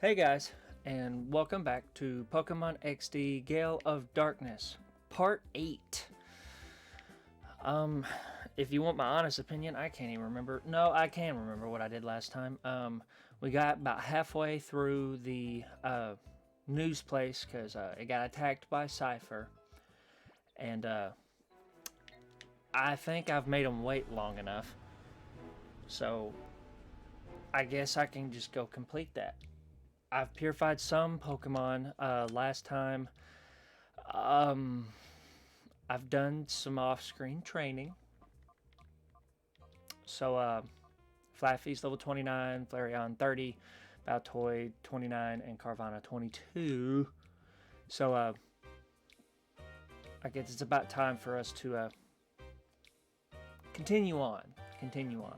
Hey guys, and welcome back to Pokemon XD Gale of Darkness, Part 8. If you want my honest opinion, I can't even remember. No, I can remember what I did last time. We got about halfway through the news place because it got attacked by Cypher. And I think I've made them wait long enough. So I guess I can just go complete that. I've purified some Pokemon last time. I've done some off-screen training. So, Flaffy's level 29, Flareon 30, Baltoy 29, and Carvanha 22. So, I guess it's about time for us to continue on,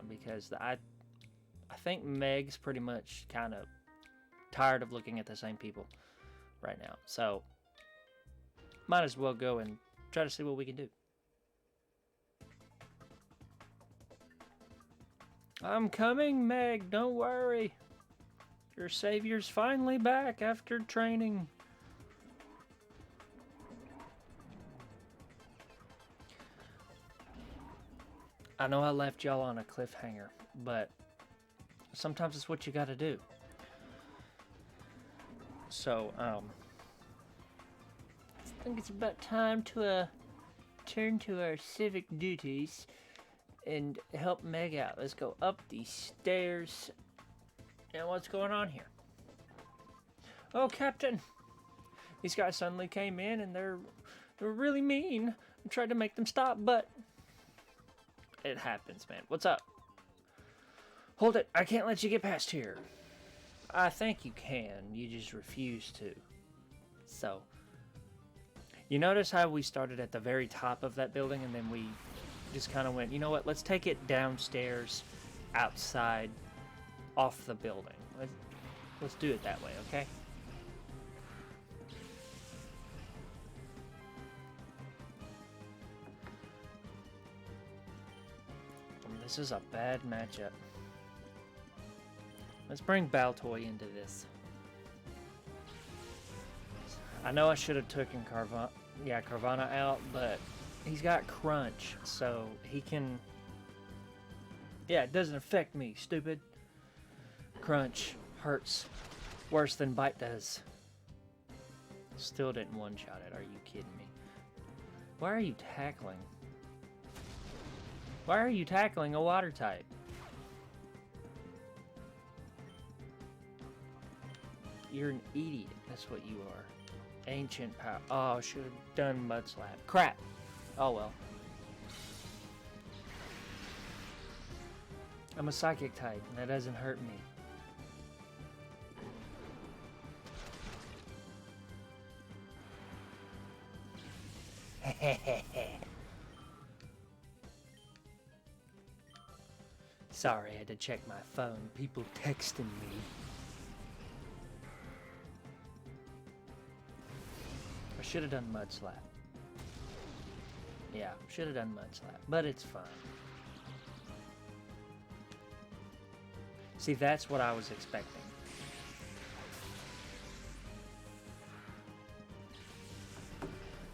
because I think Meg's pretty much kind of tired of looking at the same people right now. So, might as well go and try to see what we can do. I'm coming, Meg. Don't worry. Your savior's finally back after training. I know I left y'all on a cliffhanger, but sometimes it's what you gotta do. So, I think it's about time to turn to our civic duties and help Meg out. Let's go up these stairs. And what's going on here? Oh, Captain! These guys suddenly came in and they're really mean. I tried to make them stop, but it happens, man. What's up? Hold it! I can't let you get past here. I think you can. You just refuse to. So, you notice how we started at the very top of that building and then we just kind of went, you know what, let's take it downstairs, outside, off the building. Let's do it that way, okay? This is a bad matchup. Let's bring Baltoy into this. I know I should have taken Carvanha out, but he's got Crunch, so he can... Yeah, it doesn't affect me, stupid. Crunch hurts worse than Bite does. Still didn't one-shot it, are you kidding me? Why are you tackling? Why are you tackling a water type? You're an idiot, that's what you are. Ancient power. Oh, should have done Mud Slap. Crap! Oh well. I'm a psychic type, and that doesn't hurt me. Sorry, I had to check my phone. People texting me. I should have done Mud Slap. Yeah, should have done Mud Slap, but it's fine. See, that's what I was expecting.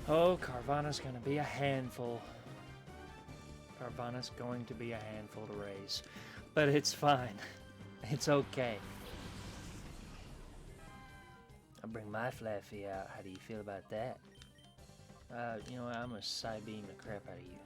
Oh, Carvanha's gonna be a handful. Carvanha's going to be a handful to raise. But it's fine. It's okay. I'll bring my Flaffy out. How do you feel about that? You know what? I'm gonna Psybeam the crap out of you.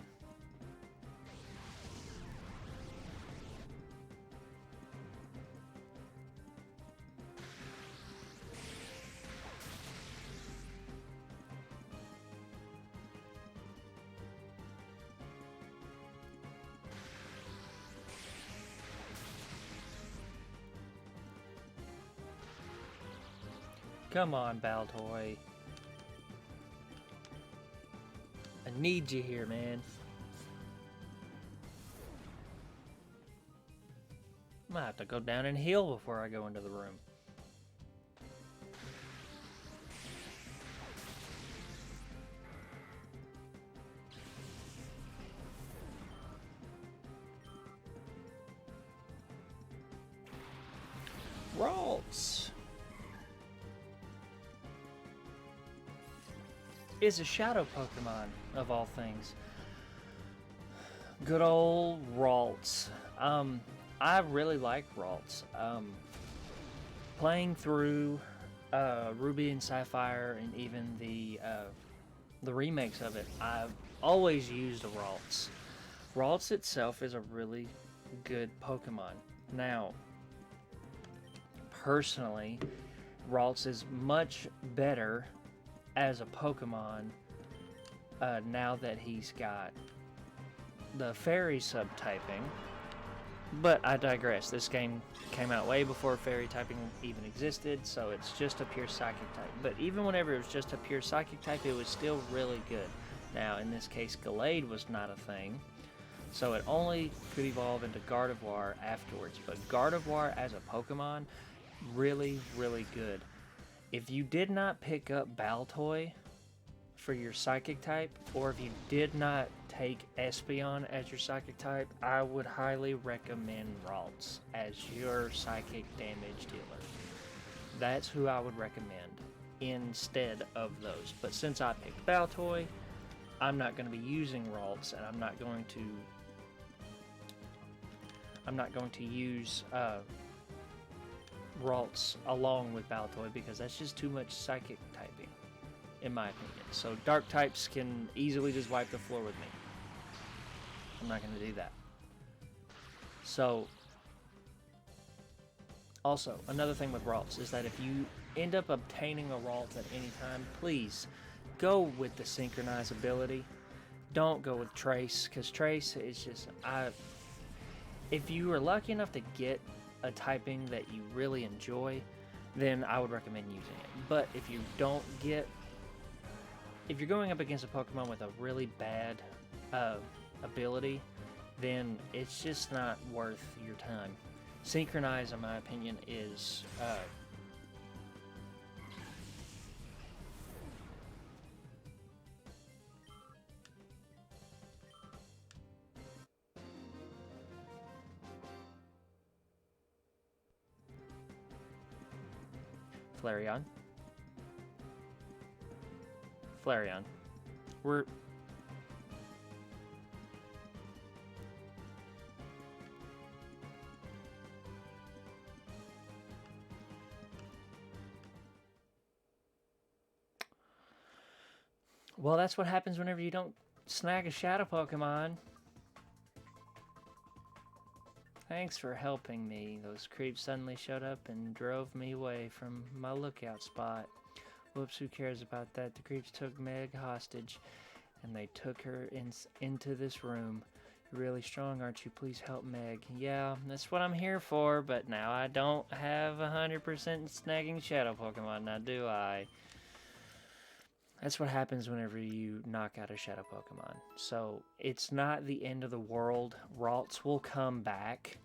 Come on, Baltoy. I need you here, man. I'm gonna have to go down and heal before I go into the room. Ralts! is a shadow Pokemon, of all things. Good old Ralts. I really like Ralts. Playing through Ruby and Sapphire and even the remakes of it, I've always used a Ralts. Ralts itself is a really good Pokemon. Now, personally, Ralts is much better as a Pokemon now that he's got the fairy subtyping. But I digress. This game came out way before fairy typing even existed, so it's just a pure psychic type. But even whenever it was just a pure psychic type, it was still really good. Now, in this case, Gallade was not a thing, so it only could evolve into Gardevoir afterwards. But Gardevoir as a Pokemon, really, really good. If you did not pick up Baltoy for your psychic type, or if you did not take Espeon as your psychic type, I would highly recommend Ralts as your psychic damage dealer. That's who I would recommend instead of those. But since I picked Baltoy, I'm not going to be using Ralts, and I'm not going to use Ralts along with Baltoy because that's just too much psychic typing, in my opinion. So dark types can easily just wipe the floor with me. I'm not going to do that. So, also, another thing with Ralts is that if you end up obtaining a Ralt at any time, please go with the Synchronize ability. Don't go with Trace, because Trace is just... if you are lucky enough to get a typing that you really enjoy, then I would recommend using it. But if you don't get... if you're going up against a Pokemon with a really bad ability, then it's just not worth your time. Synchronize, in my opinion, is... Flareon. Flareon. We're... well, that's what happens whenever you don't snag a Shadow Pokemon. Thanks for helping me. Those creeps suddenly showed up and drove me away from my lookout spot. Whoops, who cares about that? The creeps took Meg hostage, and they took her into this room. You're really strong, aren't you? Please help Meg. Yeah, that's what I'm here for, but now I don't have 100% snagging Shadow Pokemon, now do I? That's what happens whenever you knock out a Shadow Pokemon. So, it's not the end of the world. Ralts will come back.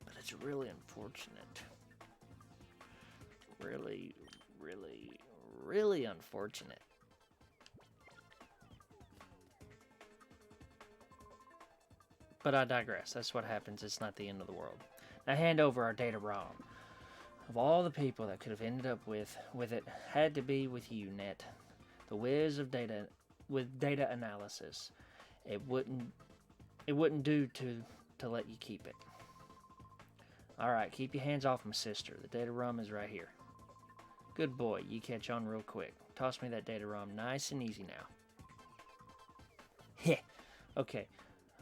But it's really unfortunate. Really, really, really unfortunate. But I digress. That's what happens. It's not the end of the world. Now hand over our data ROM. Of all the people that could have ended up with it, had to be with you, Net. The whiz of data, with data analysis. It wouldn't do to let you keep it. Alright, keep your hands off my sister. The data ROM is right here. Good boy, you catch on real quick. Toss me that data ROM nice and easy now. Heh. Okay,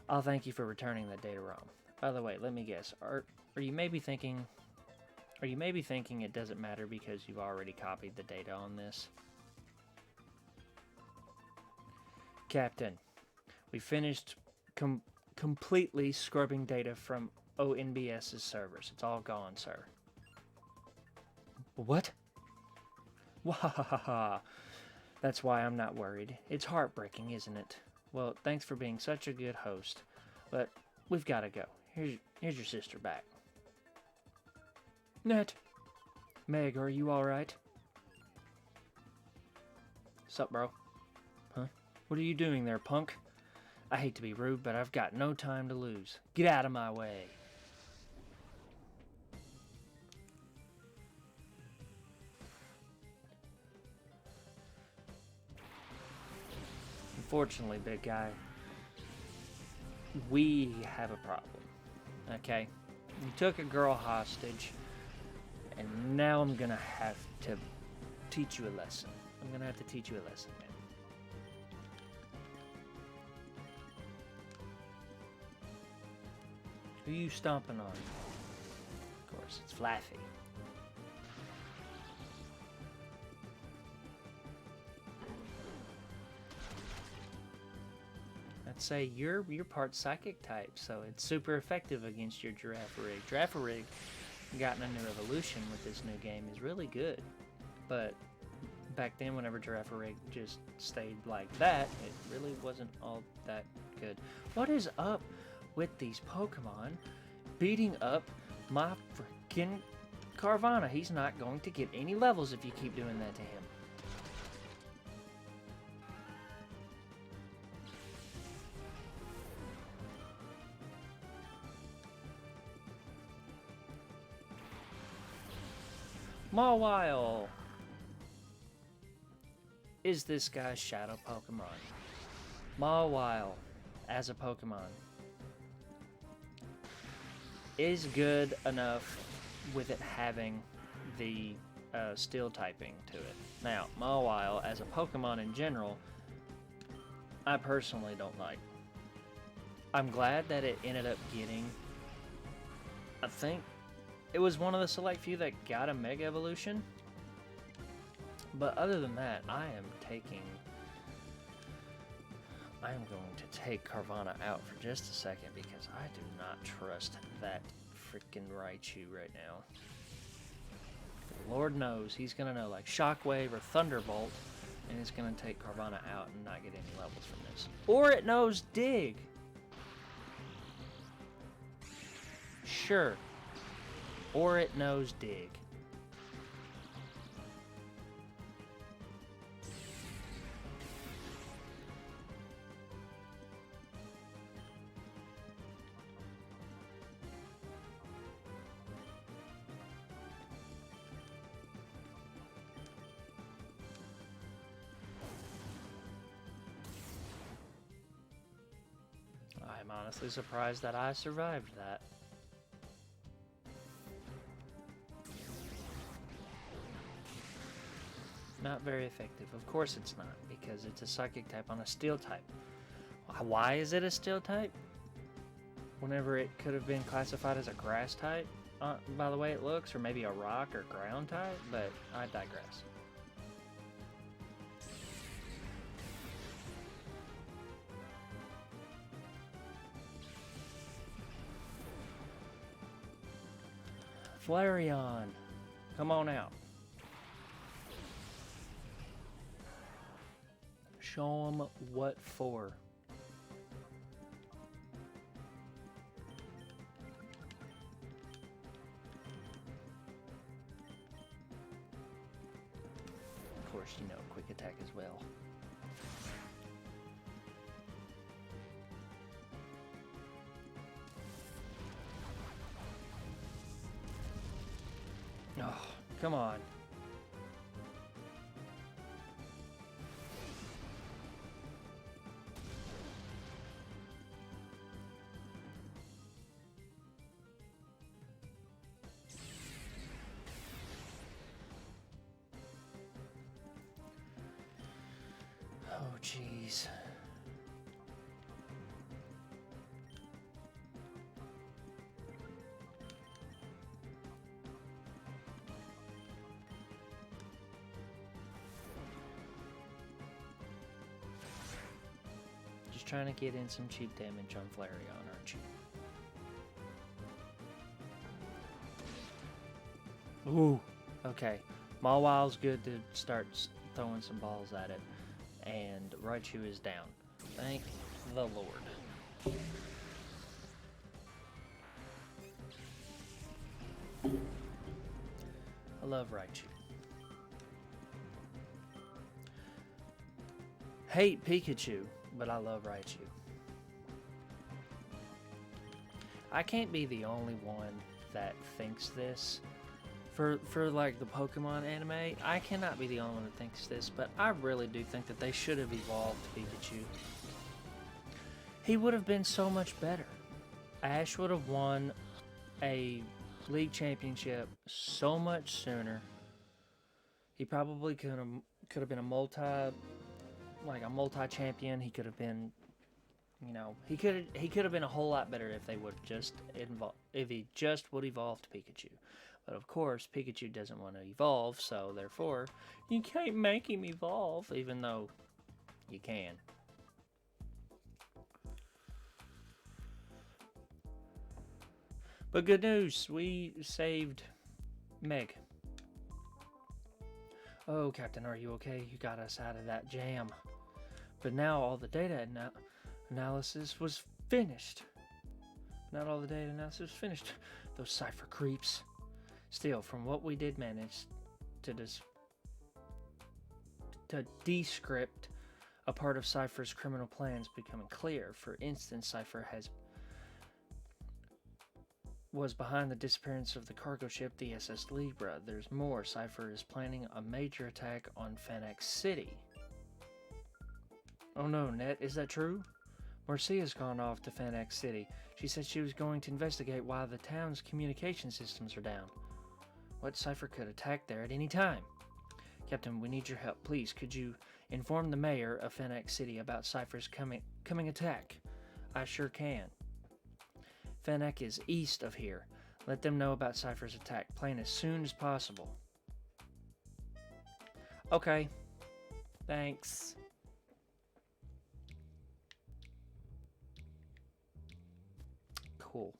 I'll thank you for returning that data ROM. By the way, let me guess. Are you maybe thinking it doesn't matter because you've already copied the data on this? Captain, we finished completely scrubbing data from ONBS's servers. It's all gone, sir. What? Wahahaha. That's why I'm not worried. It's heartbreaking, isn't it? Well, thanks for being such a good host. But we've got to go. Here's your sister back. Net. Meg, are you alright? Sup, bro? Huh? What are you doing there, punk? I hate to be rude, but I've got no time to lose. Get out of my way. Unfortunately, big guy, we have a problem. Okay? You took a girl hostage, and now I'm gonna have to teach you a lesson. I'm gonna have to teach you a lesson, man. Who you stomping on? Of course, it's Flaffy. I'd say you're part psychic type, so it's super effective against your Girafarig. Girafarig gotten a new evolution with this new game is really good, but back then whenever Girafarig just stayed like that, it really wasn't all that good. What is up with these Pokemon beating up my freaking Carvana? He's not going to get any levels if you keep doing that to him. Mawile is this guy's shadow Pokemon. Mawile, as a Pokemon, is good enough with it having the steel typing to it. Now, Mawile, as a Pokemon in general, I personally don't like. I'm glad that it ended up getting, I think, it was one of the select few that got a Mega Evolution. But other than that, I am going to take Carvana out for just a second because I do not trust that freaking Raichu right now. Lord knows he's going to know like Shockwave or Thunderbolt, and it's going to take Carvana out and not get any levels from this. Or it knows Dig. Sure. Or it knows Dig. I'm honestly surprised that I survived that. Not very effective. Of course it's not, because it's a psychic type on a steel type. Why is it a steel type? Whenever it could have been classified as a grass type, by the way it looks, or maybe a rock or ground type, but I digress. Flareon, come on out. Show them what for. Of course, you know, quick attack as well. Oh, come on. Oh, jeez. Just trying to get in some cheap damage on Flareon, aren't you? Ooh, okay. Mawile's good to start throwing some balls at it. And Raichu is down. Thank the Lord. I love Raichu. Hate Pikachu, but I love Raichu. I can't be the only one that thinks this for like the Pokemon anime, I cannot be the only one that thinks this, but I really do think that they should have evolved Pikachu. He would have been so much better. Ash would have won a league championship so much sooner. He probably could have been a multi champion. He could have been, you know, he could have been a whole lot better if they would just if he just would evolve to Pikachu. But of course, Pikachu doesn't want to evolve, so therefore, you can't make him evolve, even though you can. But good news, we saved Meg. Oh, Captain, are you okay? You got us out of that jam. But now all the data analysis was finished. Not all the data analysis was finished. Those cipher creeps. Still, from what we did manage to descript a part of Cypher's criminal plans becoming clear. For instance, Cypher was behind the disappearance of the cargo ship, the SS Libra. There's more. Cypher is planning a major attack on Fanax City. Oh no, Net, is that true? Marcia's gone off to Fanax City. She said she was going to investigate why the town's communication systems are down. What Cypher could attack there at any time? Captain, we need your help. Please, could you inform the mayor of Fanax City about Cypher's coming attack? I sure can. Fanax is east of here. Let them know about Cypher's attack. Plan as soon as possible. Okay. Thanks. Cool.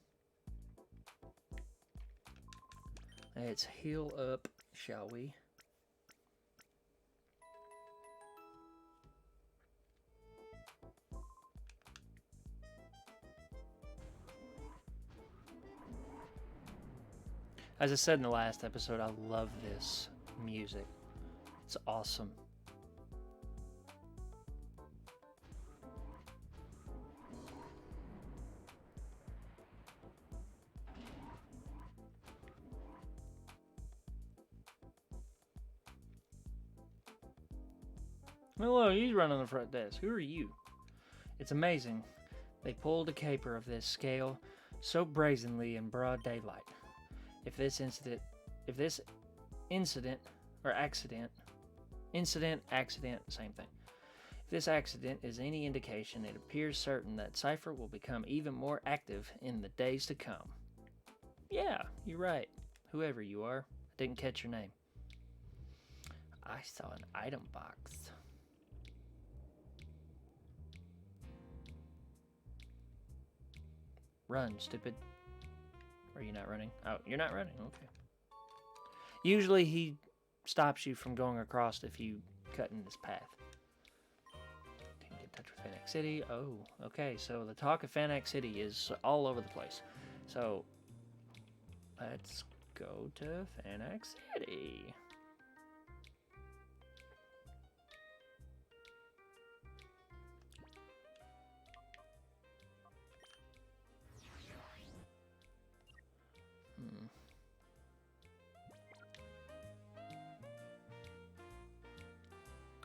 Let's heal up, shall we? As I said in the last episode, I love this music. It's awesome. Hello, he's running the front desk. Who are you? It's amazing. They pulled a caper of this scale so brazenly in broad daylight. If this incident, same thing. If this accident is any indication, it appears certain that Cypher will become even more active in the days to come. Yeah, you're right. Whoever you are, I didn't catch your name. I saw an item box. Run, stupid. Are you not running? Oh, you're not running? Okay. Usually he stops you from going across if you cut in this path. Didn't get in touch with Fanax City. Oh, okay. So the talk of Fanax City is all over the place. So let's go to Fanax City.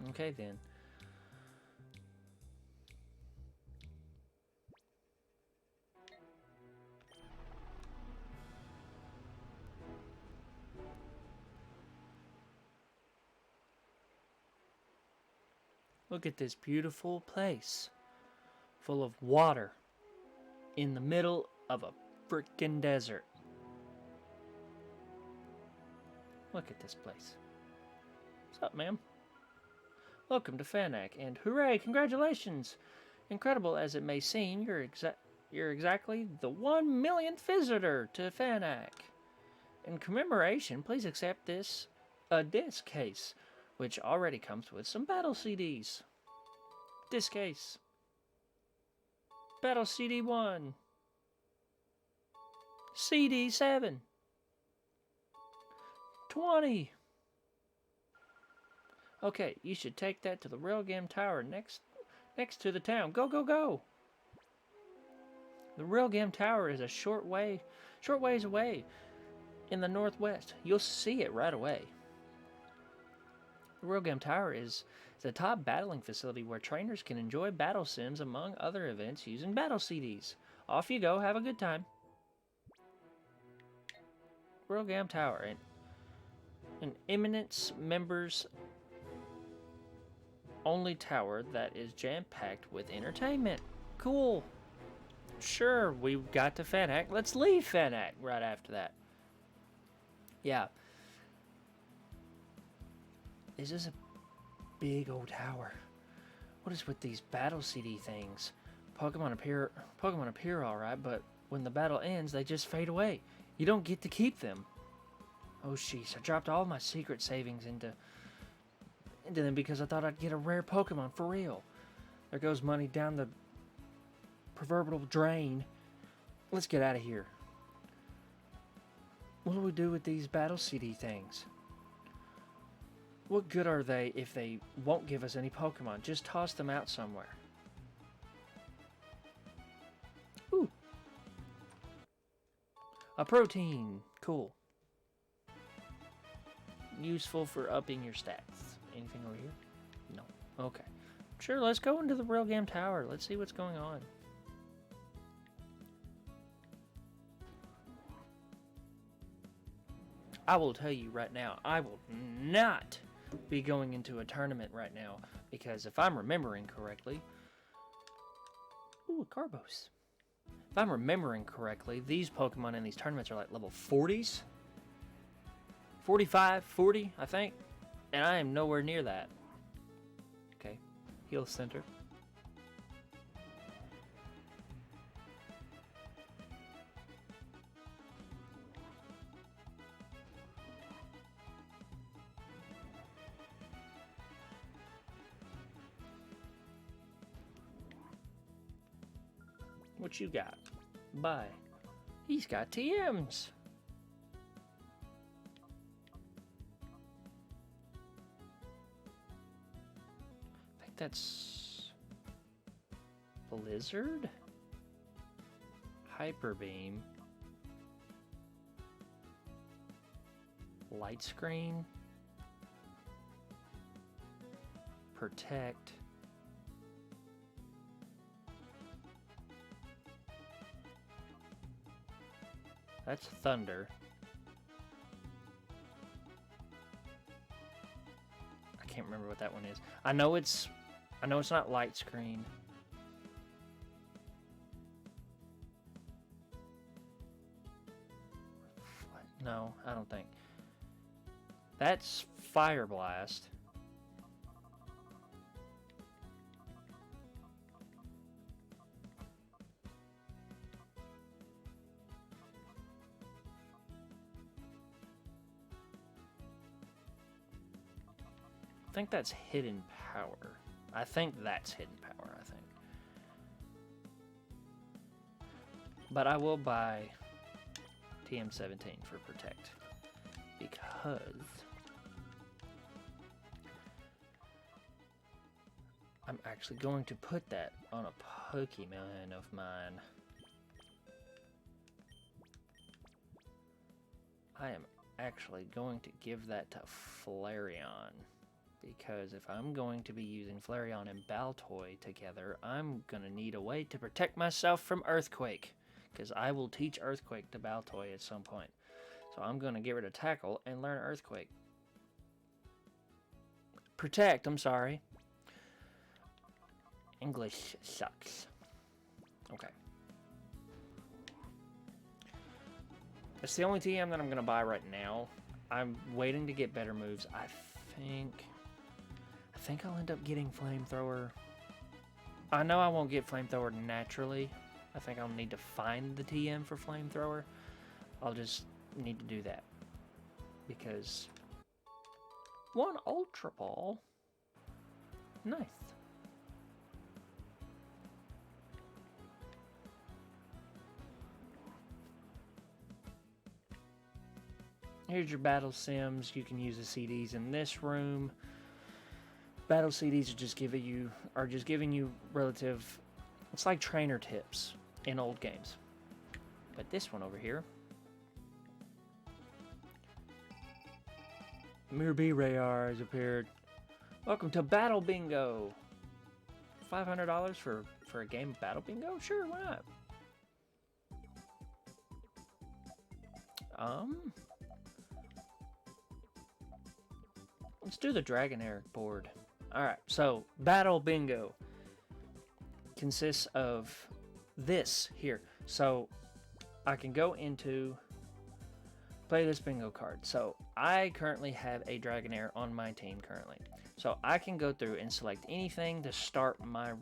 Okay then. Look at this beautiful place. Full of water. In the middle of a frickin' desert. Look at this place. What's up, ma'am? Welcome to Fanax, and hooray, congratulations! Incredible as it may seem, you're exactly the 1 millionth visitor to Fanax. In commemoration, please accept a disc case, which already comes with some battle CDs. Disc case. Battle CD 1. CD 7. 20. Okay, you should take that to the Railgun Tower next to the town. Go, go, go! The Railgun Tower is a short ways away. in the northwest. You'll see it right away. The Real Game Tower is the top battling facility where trainers can enjoy battle sims among other events using battle CDs. Off you go, have a good time. Real Game Tower, an Eminence members only tower that is jam-packed with entertainment. Cool. Sure, we got to Fanac. Let's leave Fanac right after that. Yeah. This is a big old tower. What is with these battle CD things? Pokemon appear alright, but when the battle ends, they just fade away. You don't get to keep them. Oh jeez, I dropped all my secret savings into them because I thought I'd get a rare Pokemon for real. There goes money down the proverbial drain. Let's get out of here. What do we do with these battle CD things? What good are they if they won't give us any Pokemon? Just toss them out somewhere. Ooh. A protein. Cool. Useful for upping your stats. Anything over here? No. Okay. Sure, let's go into the Real Game Tower. Let's see what's going on. I will tell you right now, I will not be going into a tournament right now, because if I'm remembering correctly... Ooh, a Carbos. If I'm remembering correctly, these Pokemon in these tournaments are like level 40s? 45, 40, I think. And I am nowhere near that. Okay, Heal Center. What you got? Bye. He's got TMs. I think that's Blizzard? Hyper Beam. Light Screen. Protect. That's Thunder. I can't remember what that one is. I know it's not Light Screen. No, I don't think. That's Fire Blast. I think that's Hidden Power. I think that's Hidden Power, I think. But I will buy TM17 for Protect. Because I'm actually going to put that on a Pokemon of mine. I am actually going to give that to Flareon. Because if I'm going to be using Flareon and Baltoy together, I'm going to need a way to protect myself from Earthquake. Because I will teach Earthquake to Baltoy at some point. So I'm going to get rid of Tackle and learn Earthquake. Protect, I'm sorry. English sucks. Okay. That's the only TM that I'm going to buy right now. I'm waiting to get better moves. I think I'll end up getting Flamethrower. I know I won't get Flamethrower naturally. I think I'll need to find the TM for Flamethrower. I'll just need to do that. Because one Ultra Ball. Nice. Here's your battle sims. You can use the CDs in this room. Battle CDs are just giving you relative. It's like trainer tips in old games. But this one over here Mir B Rayar has appeared. Welcome to Battle Bingo. $500 for a game of Battle Bingo? Sure, why not? Let's do the Dragonair board. Alright, so Battle Bingo consists of this here. So I can go into play this bingo card. So I currently have a Dragonair on my team currently. So I can go through and select anything to start my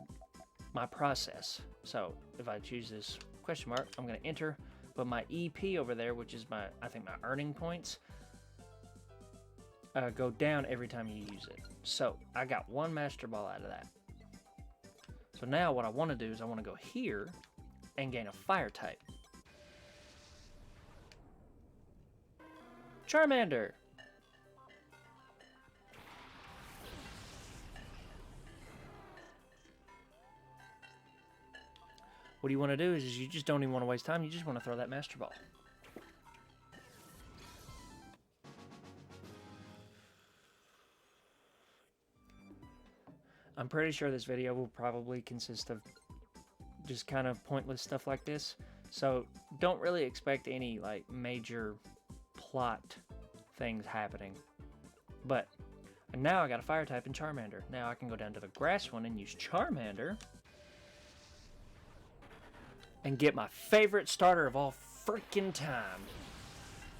process. So if I choose this question mark, I'm going to enter, but my EP over there, which is my earning points, go down every time you use it. So I got one Master Ball out of that. So now what I want to do is I want to go here and gain a Fire type. Charmander. What you want to do is you just don't even want to waste time. You just want to throw that Master Ball. I'm pretty sure this video will probably consist of just kind of pointless stuff like this. So don't really expect any like major plot things happening. But now I got a Fire type in Charmander. Now I can go down to the grass one and use Charmander and get my favorite starter of all freaking time.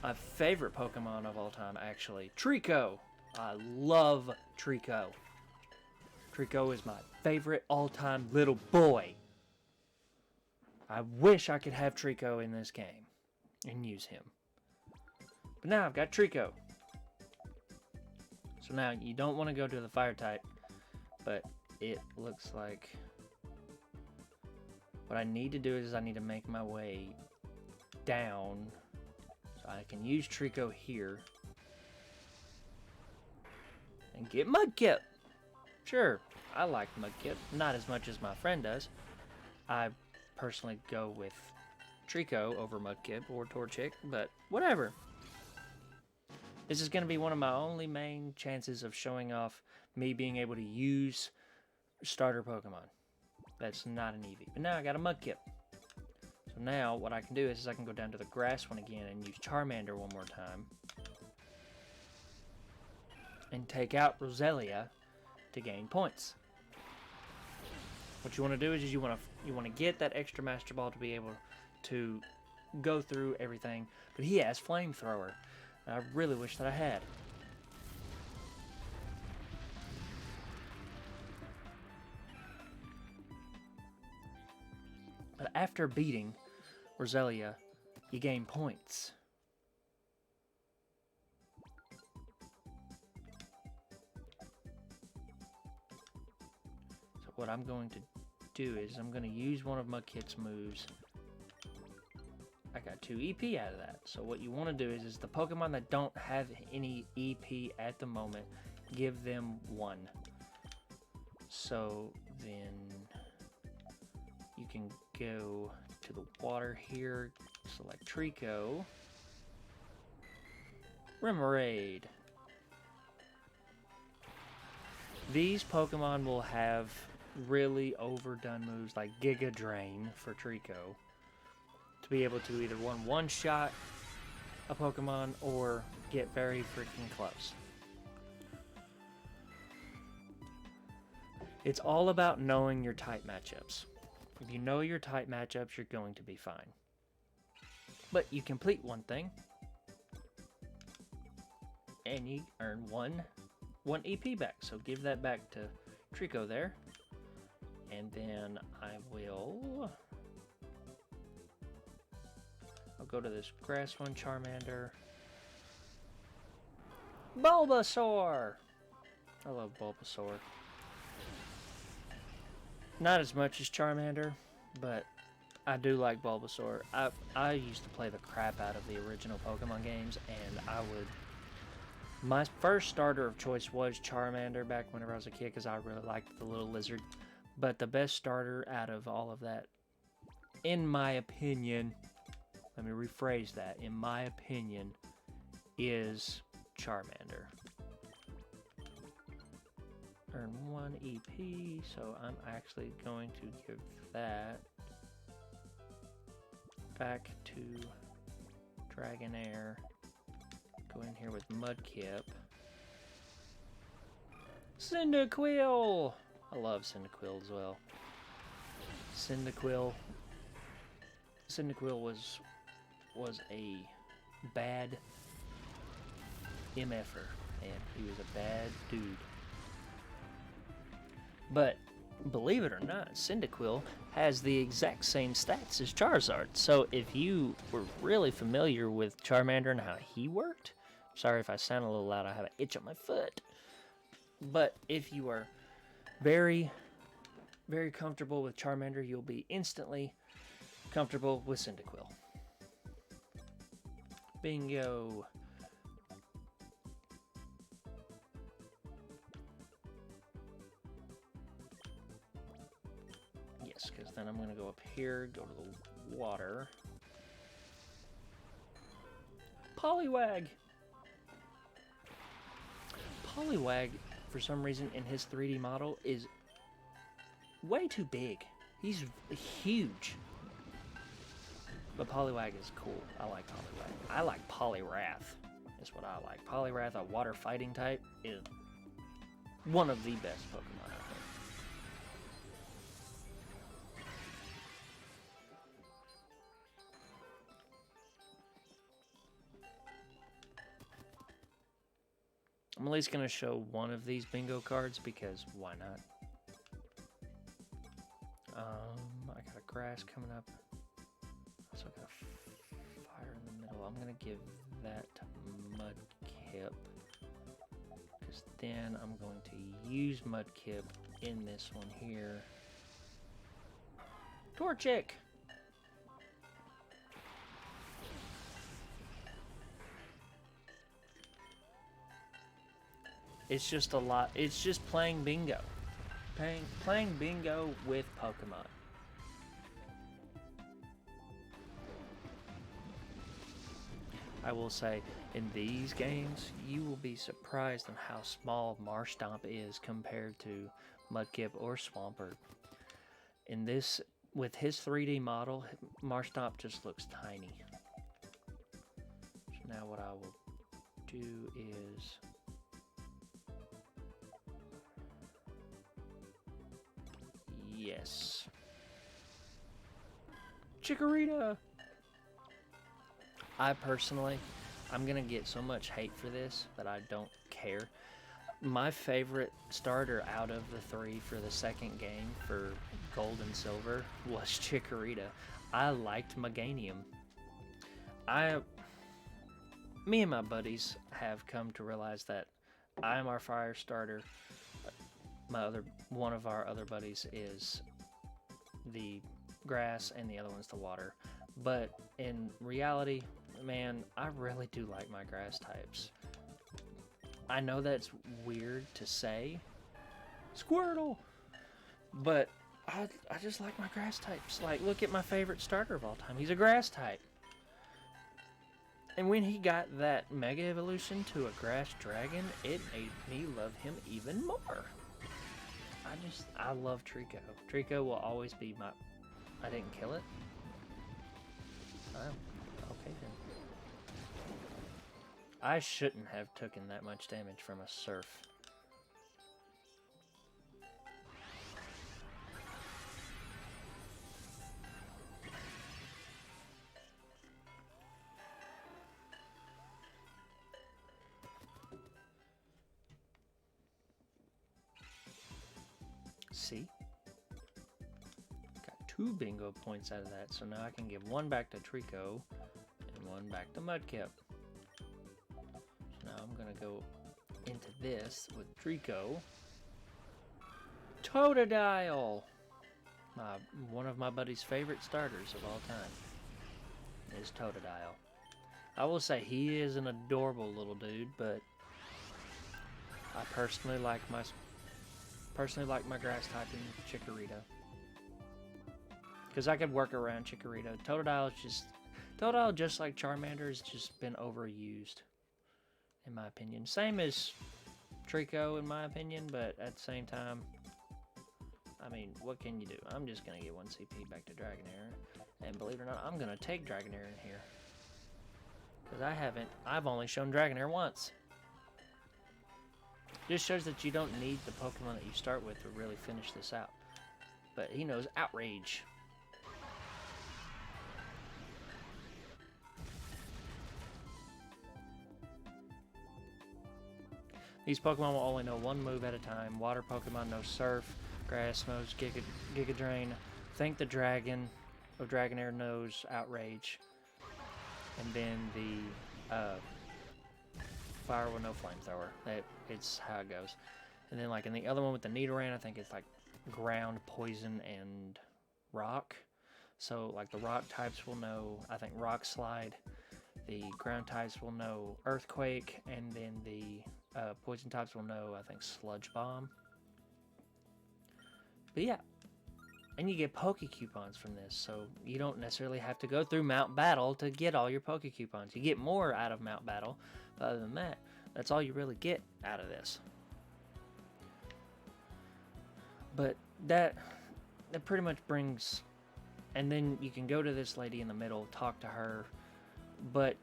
My favorite Pokemon of all time, actually. Trico. I love Trico. Trico is my favorite all-time little boy. I wish I could have Trico in this game and use him. But now I've got Trico. So now you don't want to go to the Fire type, but it looks like what I need to do is I need to make my way down so I can use Trico here and get Mudkip. Sure, I like Mudkip, not as much as my friend does. I personally go with Trico over Mudkip or Torchic, but whatever. This is going to be one of my only main chances of showing off me being able to use starter Pokemon. That's not an Eevee. But now I got a Mudkip. So now what I can do is I can go down to the grass one again and use Charmander one more time. And take out Roselia to gain points. What you want to do is you want to get that extra Master Ball to be able to go through everything. But he has Flamethrower. I really wish that I had. But after beating Roselia, you gain points. So what I'm going to do is I'm going to use one of Mudkip's moves. I got 2 EP out of that. So what you want to do is the Pokemon that don't have any EP at the moment, give them 1. So then you can go to the water here, select Trico, Remoraid. These Pokemon will have really overdone moves like Giga Drain for Trico to be able to either one-shot a Pokemon or get very freaking close. It's all about knowing your type matchups. If you know your type matchups, you're going to be fine. But you complete one thing, and you earn one EP back. So give that back to Trico there. And then I'll go to this grass one, Charmander. Bulbasaur! I love Bulbasaur. Not as much as Charmander, but I do like Bulbasaur. I used to play the crap out of the original Pokemon games, and my first starter of choice was Charmander back whenever I was a kid because I really liked the little lizard. But the best starter out of all of that, in my opinion, let me rephrase that, in my opinion, is Charmander. burn 1 EP, so I'm actually going to give that back to Dragonair. Go in here with Mudkip. Cyndaquil! I love Cyndaquil as well. Cyndaquil was a bad MFer, and he was a bad dude. But believe it or not, Cyndaquil has the exact same stats as Charizard. So if you were really familiar with Charmander and how he worked, sorry if I sound a little loud, I have an itch on my foot. But if you are very, very comfortable with Charmander, you'll be instantly comfortable with Cyndaquil. Bingo. Yes, because then I'm going to go up here, go to the water. Poliwag! Poliwag, for some reason, in his 3D model, is way too big. He's huge. But Poliwag is cool. I like Poliwag. I like Poliwrath. Is what I like. Poliwrath, a water fighting type, is one of the best Pokemon, I think. I'm at least going to show one of these bingo cards because why not? I got a grass coming up. Also got a fire in the middle. I'm going to give that to Mudkip, because then I'm going to use Mudkip in this one here. Torchic! It's just a lot. It's just playing bingo. Playing bingo with Pokemon. I will say, in these games, you will be surprised on how small Marshtomp is compared to Mudkip or Swampert. In this, with his 3D model, Marshtomp just looks tiny. So now what I will do is... Yes. Chikorita! I personally, I'm going to get so much hate for this, but I don't care. My favorite starter out of the three for the second game for Gold and Silver was Chikorita. I liked Meganium. Me and my buddies have come to realize that I'm our fire starter. One of our other buddies is the grass and the other one's the water. But in reality, man, I really do like my grass types. I know that's weird to say, Squirtle, but I just like my grass types. Like, look at my favorite starter of all time. He's a grass type. And when he got that Mega Evolution to a grass dragon, it made me love him even more. I love Trico. Trico will always be my... I didn't kill it? Oh, okay then. I shouldn't have taken that much damage from a Surf. See? Got 2 bingo points out of that, so now I can give 1 back to Trico and 1 back to Mudkip. So now I'm gonna go into this with Trico. Totodile! One of my buddy's favorite starters of all time is Totodile. I will say he is an adorable little dude, but I personally like my grass typing Chikorita, because I could work around Chikorita. Totodile, just like Charmander, has just been overused, in my opinion. Same as Trico, in my opinion, but at the same time, I mean, what can you do? I'm just going to get 1 CP back to Dragonair, and believe it or not, I'm going to take Dragonair in here. Because I've only shown Dragonair once. Just shows that you don't need the Pokemon that you start with to really finish this out. But he knows Outrage. These Pokemon will only know 1 move at a time. Water Pokemon know Surf, Grass knows Giga Drain. I think the Dragon of Dragonair knows Outrage. And then the Fire will know Flamethrower. It's how it goes. And then like in the other one with the Nidoran, I think it's like Ground, Poison, and Rock. So like the Rock types will know, I think, Rock Slide. The Ground types will know Earthquake, and then the Poison types will know, I think, Sludge Bomb. But yeah, and you get Poke Coupons from this, so you don't necessarily have to go through Mount Battle to get all your Poke Coupons. You get more out of Mount Battle, but other than that, that's all you really get out of this. But that pretty much brings, and then you can go to this lady in the middle, talk to her, but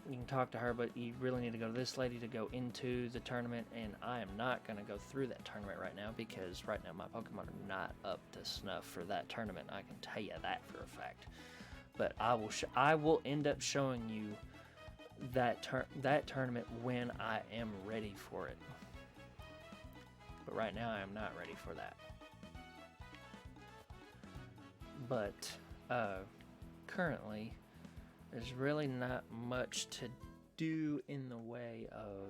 you can talk to her, but you really need to go to this lady to go into the tournament, and I am not going to go through that tournament right now, because right now my Pokemon are not up to snuff for that tournament. I can tell you that for a fact. But I will end up showing you that tournament when I am ready for it. But right now I am not ready for that. But currently, there's really not much to do in the way of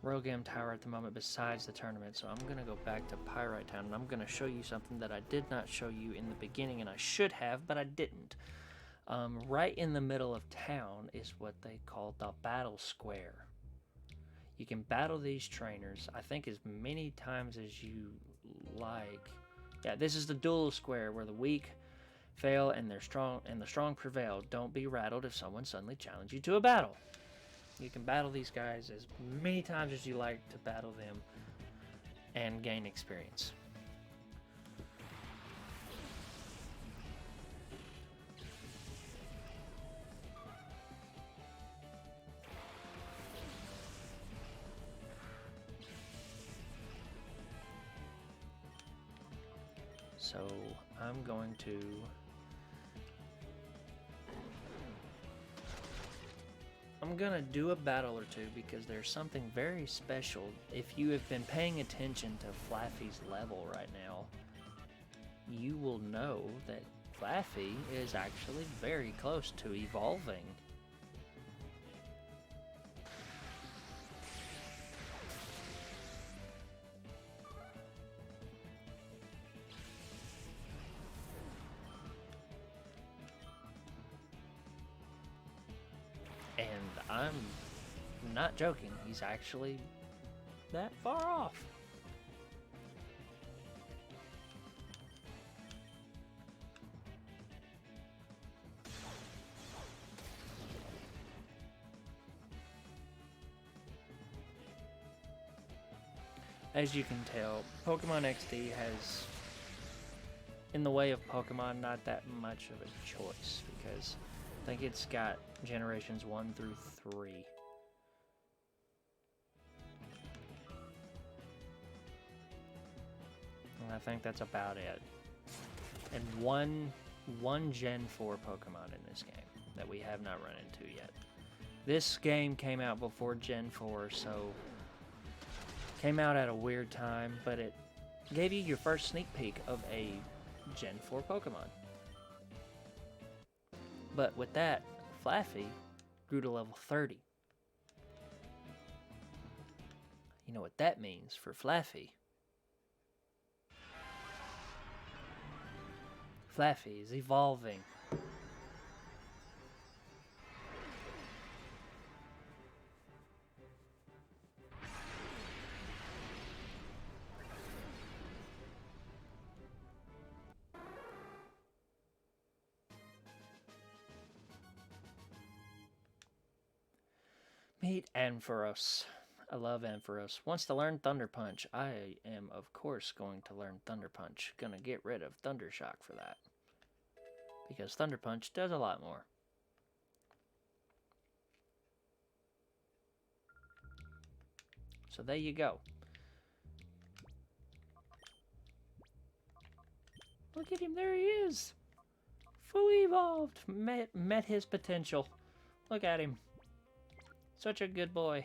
Rogam Tower at the moment besides the tournament. So I'm going to go back to Pyrite Town, and I'm going to show you something that I did not show you in the beginning, and I should have, but I didn't. Right in the middle of town is what they call the Battle Square. You can battle these trainers, I think, as many times as you like. Yeah, this is the Duel Square, where the weak fail and the strong prevail. Don't be rattled if someone suddenly challenges you to a battle. You can battle these guys as many times as you like to battle them and gain experience. So I'm going to do a battle or two, because there's something very special. If you have been paying attention to Flaffy's level right now, you will know that Flaffy is actually very close to evolving. And I'm not joking, he's actually that far off. As you can tell, Pokemon XD has, in the way of Pokemon, not that much of a choice, because I think it's got generations 1 through 3. And I think that's about it. And one Gen 4 Pokemon in this game that we have not run into yet. This game came out before Gen 4, so came out at a weird time, but it gave you your first sneak peek of a Gen 4 Pokemon. But with that, Flaffy grew to level 30. You know what that means for Flaffy? Flaffy is evolving. Meet Ampharos. I love Ampharos. Wants to learn Thunder Punch. I am, of course, going to learn Thunder Punch. Gonna get rid of Thunder Shock for that. Because Thunder Punch does a lot more. So there you go. Look at him, there he is. Fully evolved. Met his potential. Look at him. Such a good boy.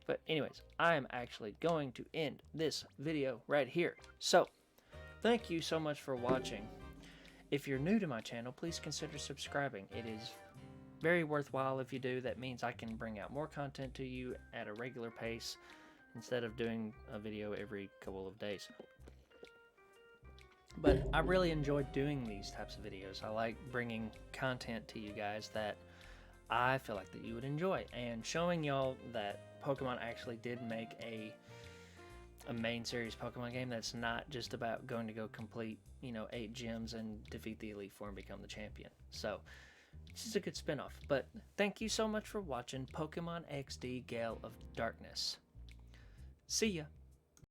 But anyways, I am actually going to end this video right here. So, thank you so much for watching. If you're new to my channel, please consider subscribing. It is very worthwhile if you do. That means I can bring out more content to you at a regular pace instead of doing a video every couple of days. But I really enjoy doing these types of videos. I like bringing content to you guys that I feel like that you would enjoy, and showing y'all that Pokemon actually did make a main series Pokemon game that's not just about going to go complete, 8 gyms and defeat the Elite Four and become the champion. So this is a good spinoff. But thank you so much for watching Pokemon XD Gale of Darkness. See ya!